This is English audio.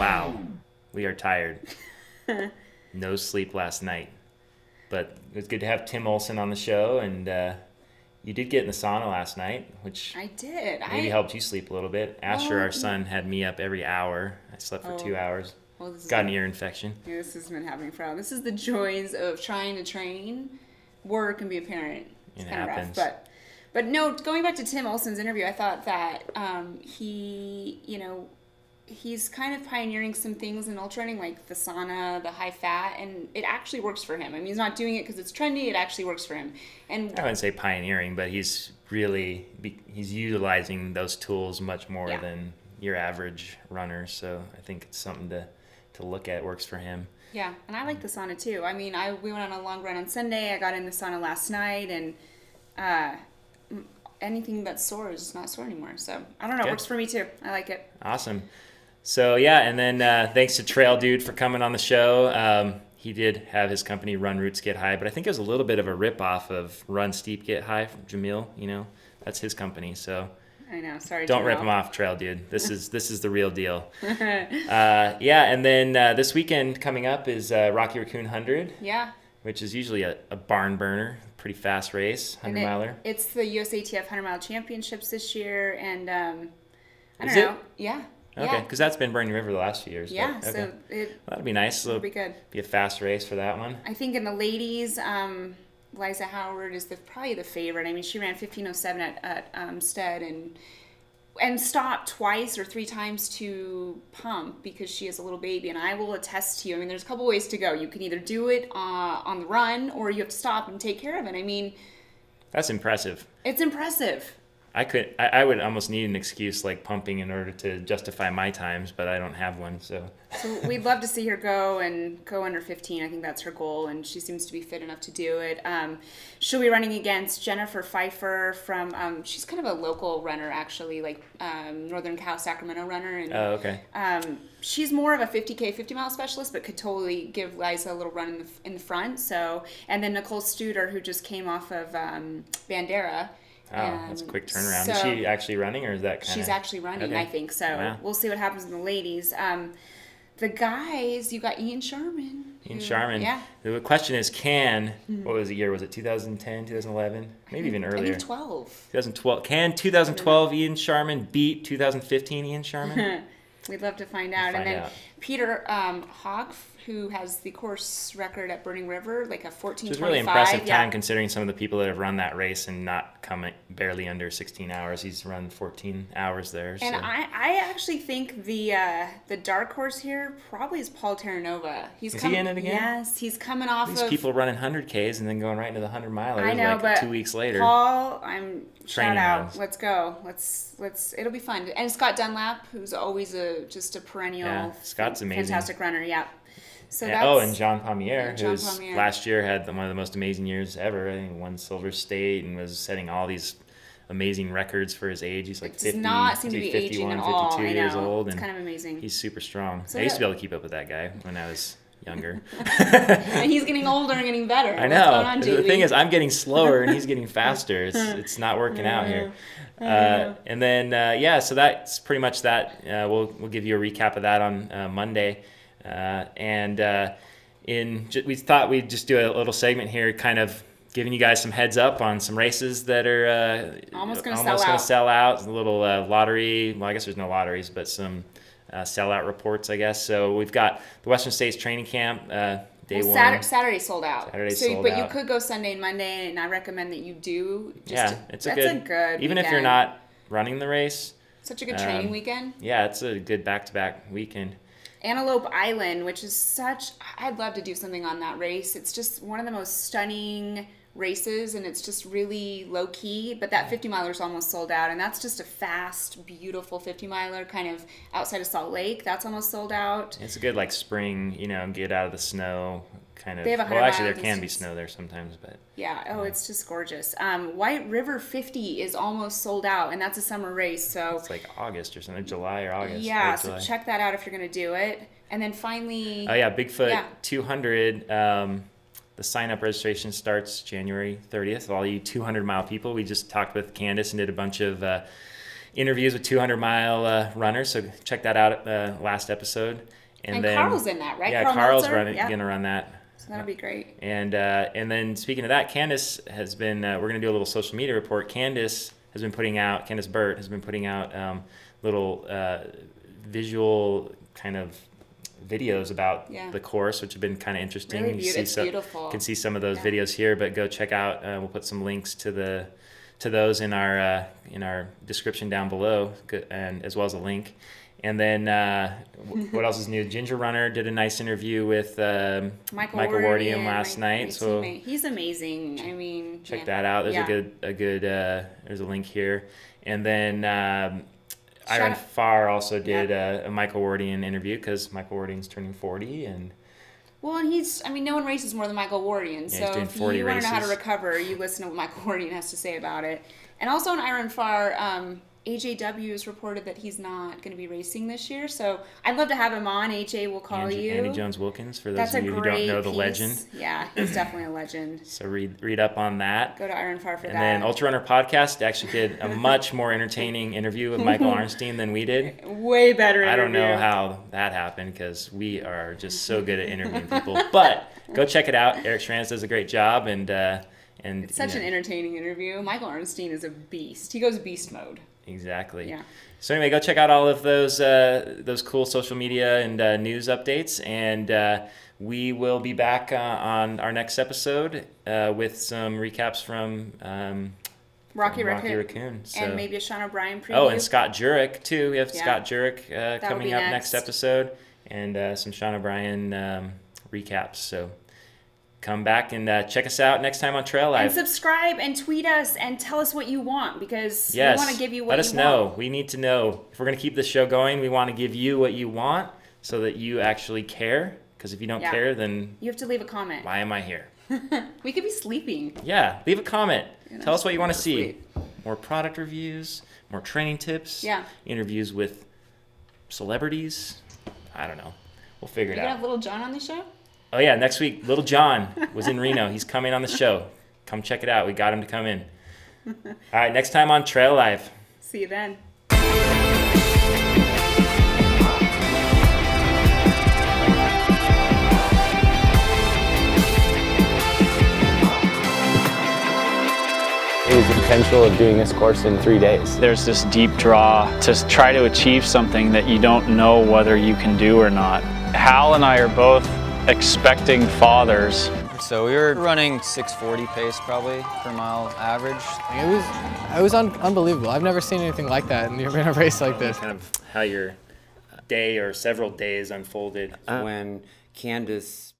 wow, we are tired. No sleep last night. But it was good to have Tim Olson on the show, and you did get in the sauna last night, which I did. Maybe helped you sleep a little bit. Asher, our son, had me up every hour. I slept for 2 hours. Well, got an ear infection. Yeah, this has been happening for a while. This is the joys of trying to train, work, and be a parent. It's kind of rough, but no. Going back to Tim Olson's interview, I thought that he's kind of pioneering some things in ultra running, like the sauna, the high fat, and it actually works for him. I mean, he's not doing it because it's trendy. It actually works for him. And I wouldn't say pioneering, but he's utilizing those tools much more than your average runner. So I think it's something to look at. It works for him. Yeah, and I like the sauna too. I mean, we went on a long run on Sunday. I got in the sauna last night, and anything that's sore is just not sore anymore. So I don't know. It works for me too. I like it. Awesome. So yeah, and then thanks to Trail Dude for coming on the show. He did have his company Run Roots Get High, but I think it was a little bit of a ripoff of Run Steep Get High from Jamil. You know, that's his company. So I know. Sorry. Don't rip him off, Trail Dude. This is the real deal. Yeah, and then this weekend coming up is Rocky Raccoon 100. Yeah. Which is usually a barn burner, pretty fast race, 100-miler. It's the USATF 100-mile championships this year, and I don't know. Yeah. Okay, because that's been Burning River the last few years. Yeah, but, okay. So that'd be nice. It'll be good. Be a fast race for that one. I think in the ladies, Liza Howard is probably the favorite. I mean, she ran 15:07 at Stead and stopped twice or 3 times to pump because she is a little baby. And I will attest to you. I mean, there's a couple ways to go. You can either do it on the run, or you have to stop and take care of it. I mean, that's impressive. It's impressive. I would almost need an excuse like pumping in order to justify my times, but I don't have one. So we'd love to see her go under 15. I think that's her goal, and she seems to be fit enough to do it. She'll be running against Jennifer Pfeiffer from, she's kind of a local runner actually, like Northern Cal, Sacramento runner. And, oh, okay. She's more of a 50K, 50-mile specialist, but could totally give Liza a little run in the front. So, and then Nicole Studer, who just came off of Bandera. Oh, that's a quick turnaround. Is she actually running, or is that kind of... She's actually running, okay. I think. So We'll see what happens in the ladies. The guys, you got Ian Sharman. Sharman. Yeah. The question is, what was the year? Was it 2010, 2011? Maybe even earlier. I think 12. 2012. Can 2012 Ian Sharman beat 2015 Ian Sharman? We'd love to find out. Peter Hogg, who has the course record at Burning River, like a 14:25. Which is really impressive time considering some of the people that have run that race and not come barely under 16 hours. He's run 14 hours there. And I actually think the dark horse here probably is Paul Terranova. Is he in it again? Yes, he's coming off These people running 100Ks and then going right into the 100-milers. I know, but 2 weeks later. Paul, shout out. Runs. Let's go. Let's. It'll be fun. And Scott Dunlap, who's always just a perennial, Scott's amazing, fantastic runner. Yeah. So and John Palmier, who last year had one of the most amazing years ever. I think won Silver State and was setting all these amazing records for his age. He's like 50, not seem to be 51, 52 years old. It's kind of amazing. He's super strong. I used to be able to keep up with that guy when I was younger. And he's getting older and getting better. I know. The thing is, I'm getting slower and he's getting faster. It's not working out here. And then, so that's pretty much that. We'll give you a recap of that on Monday. We thought we'd just do a little segment here, kind of giving you guys some heads up on some races that are almost going to sell out. A little lottery. Well, I guess there's no lotteries, but some sellout reports, I guess. So we've got the Western States Training Camp. Day one. Saturday sold out. But you could go Sunday and Monday, and I recommend that you do. It's a good even weekend. If you're not running the race. Such a good training weekend. Yeah, it's a good back-to-back weekend. Antelope Islan, which is I'd love to do something on that race. It's just one of the most stunning races, and it's just really low key, but that 50-miler is almost sold out, and that's just a fast, beautiful 50-miler kind of outside of Salt Lake. That's almost sold out. It's a good spring, get out of the snow kind of. They have there can be snow there sometimes, but it's just gorgeous. White River 50 is almost sold out, and that's a summer race, so it's like August or something, July or August. Yeah, so check that out if you're going to do it. And then finally, Bigfoot 200. The sign-up registration starts January 30th. All you 200-mile people, we just talked with Candice and did a bunch of interviews with 200-mile runners. So check that out last episode. And then Carl's in that, right? Yeah, Carl's going to run that. So that'll be great. And then speaking of that, Candice has been, we're going to do a little social media report. Candice Burt has been putting out little visual kind of videos about the course, which have been kind of interesting. Really beautiful. It's beautiful. You can see some of those videos here, but go check out. We'll put some links to those in our description down below, and as well as a link. And then what else is new? Ginger Runner did a nice interview with Michael Wardian last night. So he's amazing. I mean, check that out. There's a good there's a link here. And then Iron Farr also did a Michael Wardian interview, because Michael Wardian's turning 40 and. Well, and no one races more than Michael Wardian. Yeah, so if you want to know how to recover, you listen to what Michael Wardian has to say about it. And also on Iron Farr, AJW has reported that he's not going to be racing this year. So I'd love to have him on. AJ will call you. Andy Jones-Wilkins, for those of you who don't know the legend. Yeah, he's definitely a legend. So read up on that. Go to Iron Farr for that. And then UltraRunner Podcast actually did a much more entertaining interview with Michael Arnstein than we did. Way better interview. I don't know how that happened, because we are just so good at interviewing people. But go check it out. Eric Schranz does a great job, and it's such an entertaining interview. Michael Arnstein is a beast. He goes beast mode. Exactly. Yeah. So anyway, go check out all of those cool social media and news updates, and we will be back on our next episode with some recaps from Rocky Raccoon. So, and maybe a Sean O'Brien preview. Oh, and Scott Jurek too. We have Scott Jurek coming up next episode, and some Sean O'Brien recaps. So come back and check us out next time on TraiLive. And subscribe and tweet us and tell us what you want, because we want to give you what you want. Let us know. We need to know. If we're going to keep the show going, we want to give you what you want so that you actually care. Because if you don't care, then you have to leave a comment. Why am I here? We could be sleeping. Yeah, leave a comment. Tell us what you want to see. More product reviews, more training tips, interviews with celebrities. I don't know. We'll figure it out. You gonna have Little John on the show? Oh, yeah, next week, Little John was in Reno. He's coming on the show. Come check it out. We got him to come in. All right, next time on TraiLive. See you then. The potential of doing this course in 3 days. There's this deep draw to try to achieve something that you don't know whether you can do or not. Hal and I are both expecting fathers. So we were running 6:40 pace probably per mile average. It was unbelievable. I've never seen anything like that in a race like this. Kind of how your day or several days unfolded. When Candice